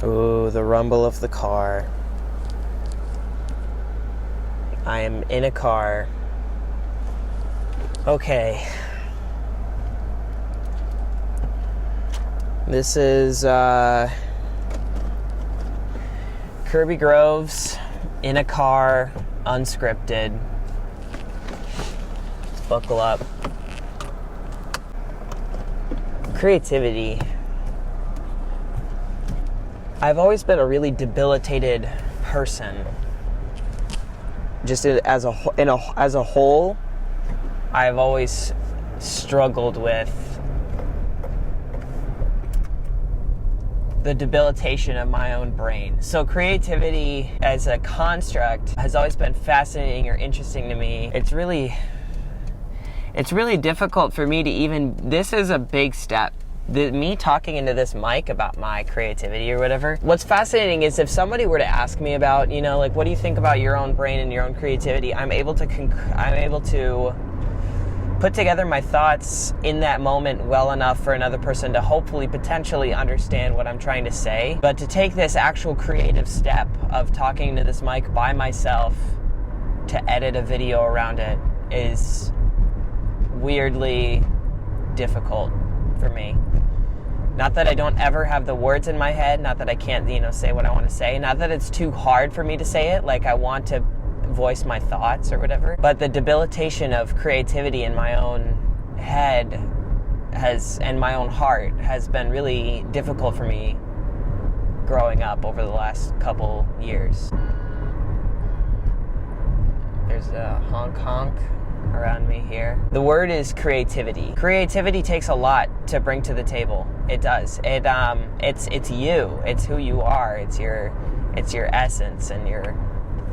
Ooh, the rumble of the car. I am in a car. Okay. This is Kirby Groves, in a car, unscripted. Buckle up. Creativity. I've always been a really debilitated person. Just as a whole, I've always struggled with the debilitation of my own brain. So creativity as a construct has always been fascinating or interesting to me. It's really difficult for me to even, this is a big step. Me talking into this mic about my creativity or whatever. What's fascinating is if somebody were to ask me about, like, what do you think about your own brain and your own creativity? I'm able to put together my thoughts in that moment well enough for another person to hopefully potentially understand what I'm trying to say. But to take this actual creative step of talking to this mic by myself to edit a video around it is weirdly difficult for me. Not that I don't ever have the words in my head, not that I can't, say what I want to say, not that it's too hard for me to say it, like I want to voice my thoughts or whatever, but the debilitation of creativity in my own head and my own heart has been really difficult for me growing up over the last couple years. There's a honk around me here. The word is creativity. Creativity takes a lot to bring to the table. It does. It's you. It's who you are. It's your essence and your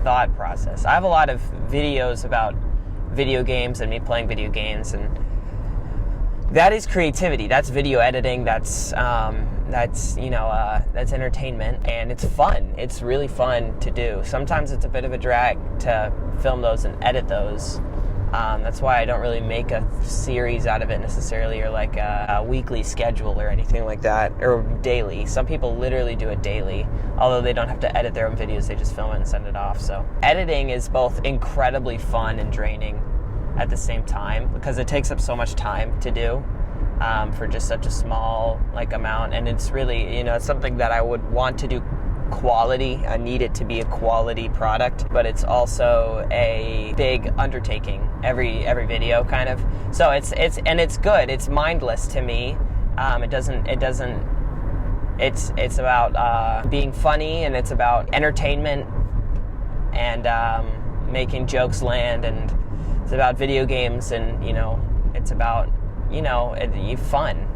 thought process. I have a lot of videos about video games and me playing video games, and that is creativity. That's video editing. That's entertainment, and it's fun. It's really fun to do. Sometimes it's a bit of a drag to film those and edit those. That's why I don't really make a series out of it necessarily, or like a weekly schedule or anything like that, or daily. Some people literally do it daily, although they don't have to edit their own videos, they just film it and send it off. So editing is both incredibly fun and draining at the same time, because it takes up so much time to do for just such a small amount, and it's really, it's something that I would want to do quality. I need it to be a quality product, but it's also a big undertaking every video kind of. So it's good. It's mindless to me. It's about being funny, and it's about entertainment and making jokes land, and it's about video games, and it's about fun.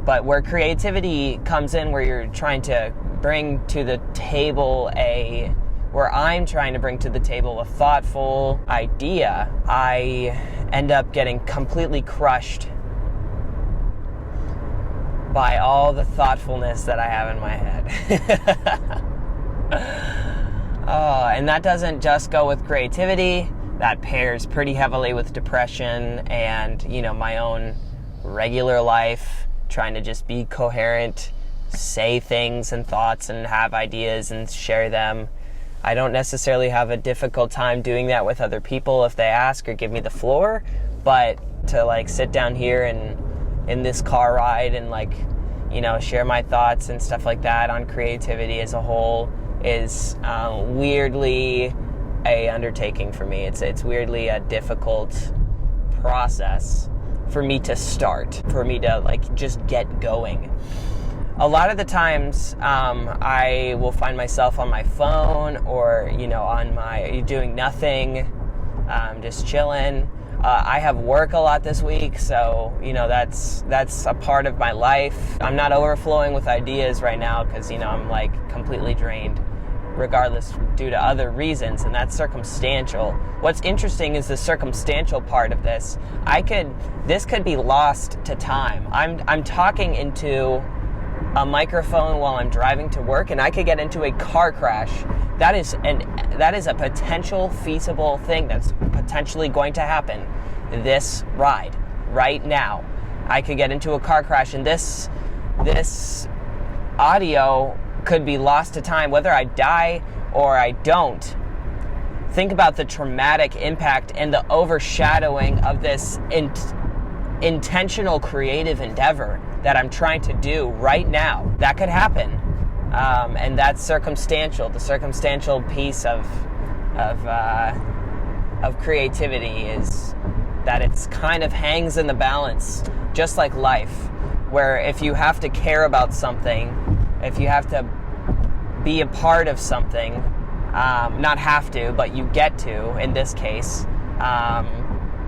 But where creativity comes in, where you're trying to bring to the table where I'm trying to bring to the table a thoughtful idea, I end up getting completely crushed by all the thoughtfulness that I have in my head. And that doesn't just go with creativity. That pairs pretty heavily with depression and, my own regular life, trying to just be coherent, say things and thoughts and have ideas and share them. I don't necessarily have a difficult time doing that with other people if they ask or give me the floor, but to sit down here and in this car ride and share my thoughts and stuff like that on creativity as a whole is weirdly a undertaking for me. It's weirdly a difficult process for me to start, for me to just get going. A lot of the times, I will find myself on my phone or, doing nothing, just chilling. I have work a lot this week, so, that's a part of my life. I'm not overflowing with ideas right now because, I'm completely drained, regardless, due to other reasons, and that's circumstantial. What's interesting is the circumstantial part of this. This could be lost to time. I'm talking into a microphone while I'm driving to work, and I could get into a car crash. That is a potential feasible thing that's potentially going to happen this ride right now. I could get into a car crash, and this audio could be lost to time, whether I die or I don't. Think about the traumatic impact and the overshadowing of this intentional creative endeavor that I'm trying to do right now. That could happen. And that's circumstantial. The circumstantial piece of creativity is that it's kind of hangs in the balance, just like life, where if you have to care about something, if you have to be a part of something, not have to, but you get to, in this case,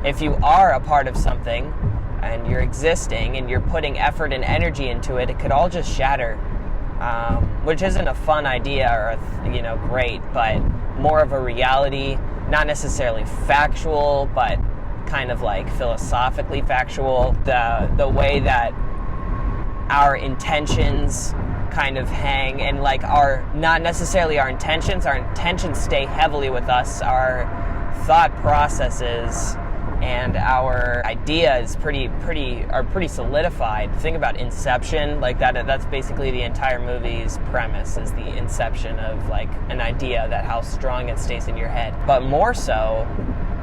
if you are a part of something and you're existing and you're putting effort and energy into it, it could all just shatter, which isn't a fun idea or, great, but more of a reality, not necessarily factual, but kind of like philosophically factual. The way that our intentions kind of hang, and like not necessarily our intentions stay heavily with us, our thought processes and our ideas are pretty solidified. Think about Inception, like that's basically the entire movie's premise, is the inception of like an idea, that how strong it stays in your head. But more so,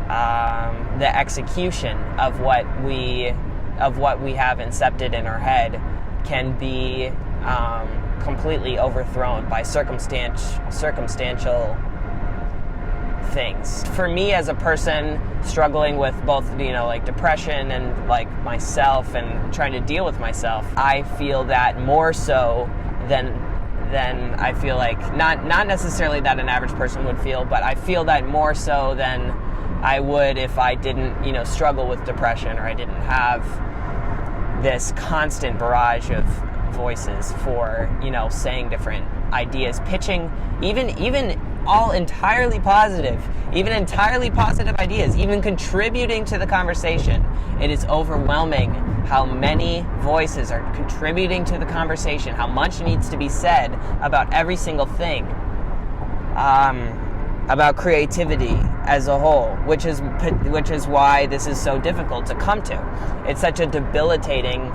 the execution of what we have incepted in our head can be completely overthrown by circumstantial things. For me, as a person struggling with both, like depression and like myself and trying to deal with myself, I feel that more so than I feel like, not necessarily that an average person would feel, but I feel that more so than I would if I didn't, struggle with depression, or I didn't have this constant barrage of voices for, saying different ideas, pitching, even all entirely positive ideas, even contributing to the conversation. It is overwhelming how many voices are contributing to the conversation, how much needs to be said about every single thing, about creativity as a whole, which is why this is so difficult to come to. It's such a debilitating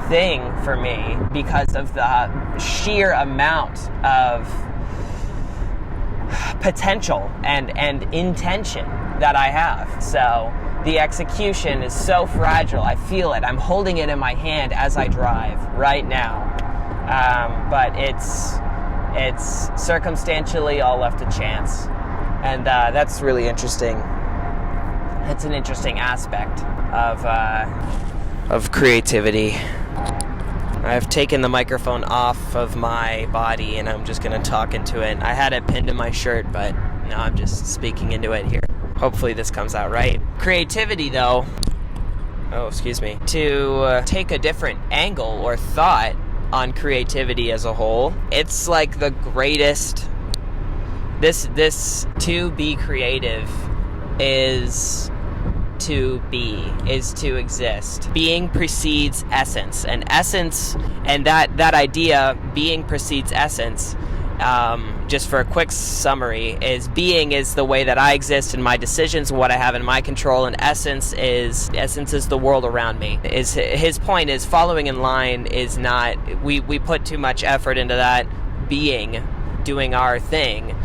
thing for me because of the sheer amount of potential and intention that I have. So the execution is so fragile. I feel it. I'm holding it in my hand as I drive right now. But it's circumstantially all left to chance. And that's really interesting. That's an interesting aspect of creativity. I've taken the microphone off of my body and I'm just going to talk into it. I had it pinned to my shirt, but now I'm just speaking into it here. Hopefully this comes out right. Creativity, though, to take a different angle or thought on creativity as a whole, it's like the greatest. This to be creative is to exist. Being precedes essence, and that idea, being precedes essence, just for a quick summary, is being is the way that I exist and my decisions and what I have in my control, and essence is the world around me. His point is following in line is not, we put too much effort into that. Doing our thing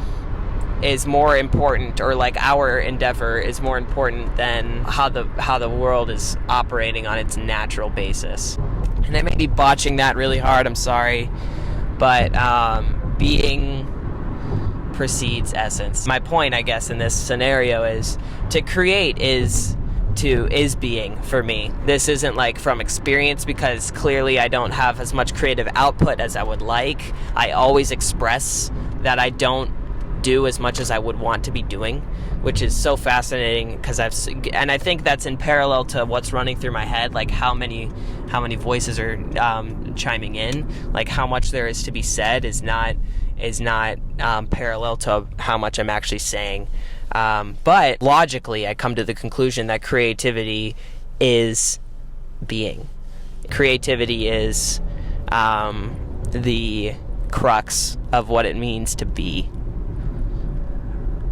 is more important, or like our endeavor is more important than how the world is operating on its natural basis. And I may be botching that really hard, I'm sorry, but being precedes essence. My point, I guess, in this scenario is to create is being for me. This isn't like from experience, because clearly I don't have as much creative output as I would like. I always express that I don't do as much as I would want to be doing, which is so fascinating, because and I think that's in parallel to what's running through my head, like how many voices are chiming in, like how much there is to be said is not parallel to how much I'm actually saying. But logically, I come to the conclusion that creativity is being. Creativity is the crux of what it means to be.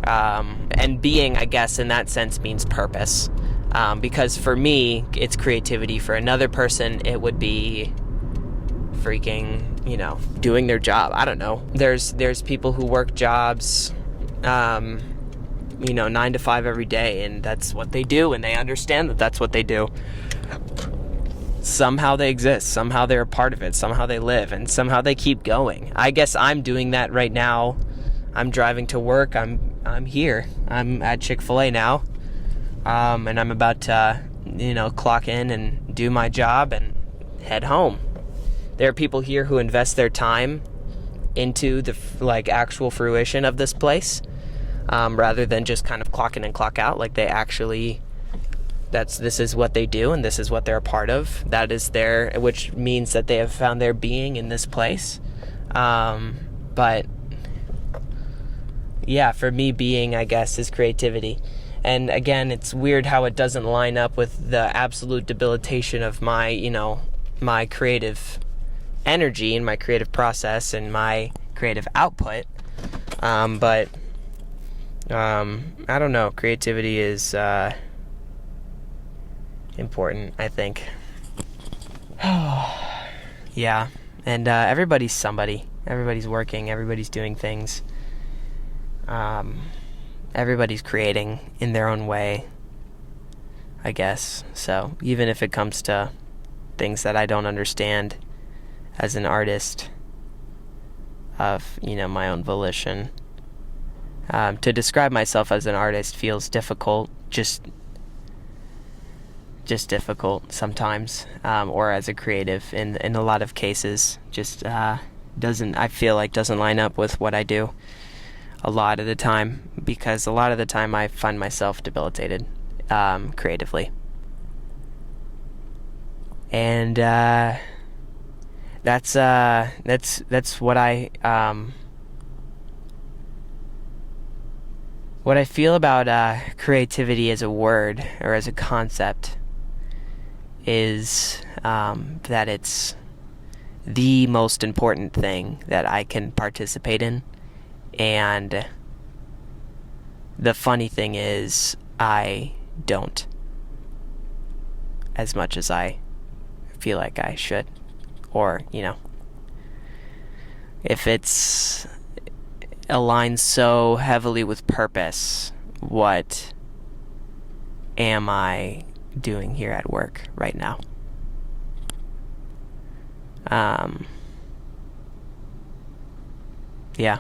And being, I guess, in that sense means purpose. Because for me, it's creativity. For another person, it would be freaking doing their job. I don't know. There's people who work jobs, 9 to 5 every day, and that's what they do, and they understand that that's what they do. Somehow they exist. Somehow they're a part of it. Somehow they live, and somehow they keep going. I guess I'm doing that right now. I'm driving to work. I'm here. I'm at Chick-fil-A now, and I'm about to, clock in and do my job and head home. There are people here who invest their time into the actual fruition of this place, rather than just kind of clock in and clock out. Like, they actually, this is what they do, and this is what they're a part of. That is which means that they have found their being in this place. But yeah, for me, being, I guess, is creativity. And again, it's weird how it doesn't line up with the absolute debilitation of my, my creative energy and my creative process and my creative output. But I don't know. Creativity is important, I think. Yeah. And everybody's somebody. Everybody's working. Everybody's doing things. Everybody's creating in their own way, I guess. So even if it comes to things that I don't understand as an artist of, my own volition, to describe myself as an artist feels difficult, just difficult sometimes, or as a creative in a lot of cases, just doesn't line up with what I do a lot of the time, because a lot of the time I find myself debilitated creatively. And that's what I feel about creativity as a word or as a concept is that it's the most important thing that I can participate in. And the funny thing is, I don't, as much as I feel like I should. Or, if it's aligned so heavily with purpose, what am I doing here at work right now? Yeah.